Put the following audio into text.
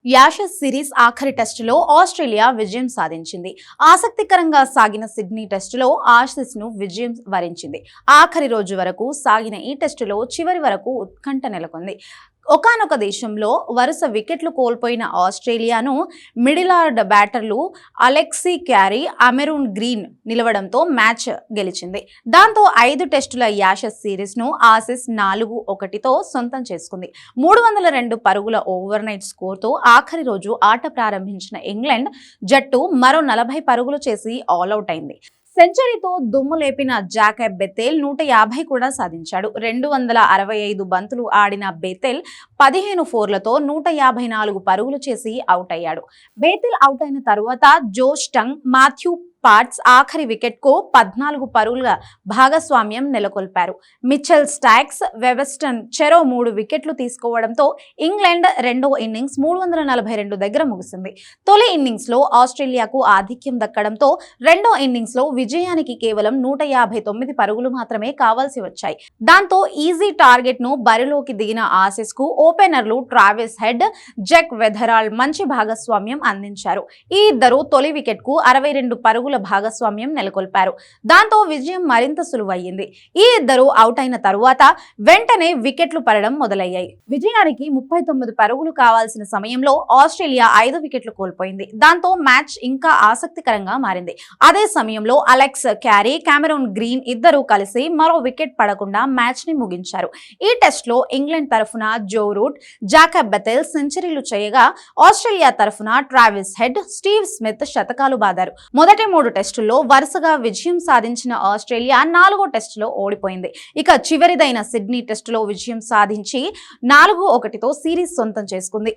Ashes series ఆఖరి టెస్టులో Australia విజయం సాధించింది. ఆసక్తికరంగా సాగిన సిడ్నీ టెస్టులో ఆసీస్ ను విజయం వరించింది. ఆఖరి రోజు వరకు సాగిన ఈ టెస్టులో చివరి వరకు ఉత్కంఠ నెలకొంది. ఒకానొక దేశంలో వరుస వికెట్లు కోల్పోయిన ఆస్ట్రేలియాను మిడిల్ ఆర్డర్ బ్యాటర్లు అలెక్సీ క్యారీ, అమెరూన్ గ్రీన్ నిలవడంతో మ్యాచ్ గెలిచింది. దాంతో 5 టెస్టుల యాషెస్ సిరీస్ ను ఆసీస్ 4-1తో సొంతం చేసుకుంది. 302 పరుగుల ఓవర్నైట్ స్కోర్తో ఆఖరి రోజు ఆట ప్రారంభించిన ఇంగ్లాండ్ జట్టు మరో 40 పరుగులు చేసి ఆలౌట్ అయింది. సెంచరీతో దుమ్ము లేపిన జాకబ్ బెథెల్ 150 కూడా సాధించాడు. 265 బంతులు ఆడిన బెథెల్ 15 ఫోర్లతో 154 పరుగులు చేసి అవుట్ అయ్యాడు. బెథెల్ అవుట్ అయిన తర్వాత జో స్టంగ్, మాథ్యూ పార్ట్స్ ఆఖరి వికెట్ కు 14 పరుగుల భాగస్వామ్యం నెలకొల్పారు. మిచెల్ స్టాక్స్, వెబస్టన్ చెరో 3 వికెట్లు తీసుకోవడంతో ఇంగ్లాండ్ రెండో ఇన్నింగ్స్ 342 దగ్గర ముగిసింది. తొలి ఇన్నింగ్స్ లో ఆస్ట్రేలియాకు ఆధిక్యం దక్కడంతో రెండో ఇన్నింగ్స్ లో విజయానికి కేవలం 159 పరుగులు మాత్రమే కావాల్సి వచ్చాయి. దాంతో ఈజీ టార్గెట్ ను బరిలోకి దిగిన ఆసీస్ కు ఓపెనర్లు ట్రావిస్ హెడ్, జక్ వెథరాల్డ్ మంచి భాగస్వామ్యం అందించారు. ఈ ఇద్దరు తొలి వికెట్ కు 62 పరుగుల భాగస్వామ్యం నెలకొల్పారు. దాంతో విజయం మరింత సులువయ్యింది. ఈ ఇద్దరు అవుట్ అయిన తరువాత వెంటనే వికెట్లు పడడం మొదలయ్యాయి. విజయానికి 39 పరుగులు కావాల్సిన సమయంలో ఆస్ట్రేలియా 5 వికెట్లు కోల్పోయింది. దాంతో మ్యాచ్ ఇంకా ఆసక్తికరంగా మారింది. అదే సమయంలో అలెక్స్ క్యారీ, కెమెరూన్ గ్రీన్ ఇద్దరు కలిసి మరో వికెట్ పడకుండా మ్యాచ్ ని ముగించారు. ఈ టెస్ట్ లో ఇంగ్లాండ్ తరఫున జో రూట్, జాకబ్ బెథెల్ సెంచరీలు చేయగా ఆస్ట్రేలియా తరఫున ట్రావిస్ హెడ్, స్టీవ్ స్మిత్ శతకాలు బాదారు. మొదటి 3 టెస్టుల్లో వరుసగా విజయం సాధించిన ఆస్ట్రేలియా 4వ టెస్టులో ఓడిపోయింది. ఇక చివరిదైన సిడ్నీ టెస్టులో విజయం సాధించి 4-1తో సిరీస్ సొంతం చేసుకుంది.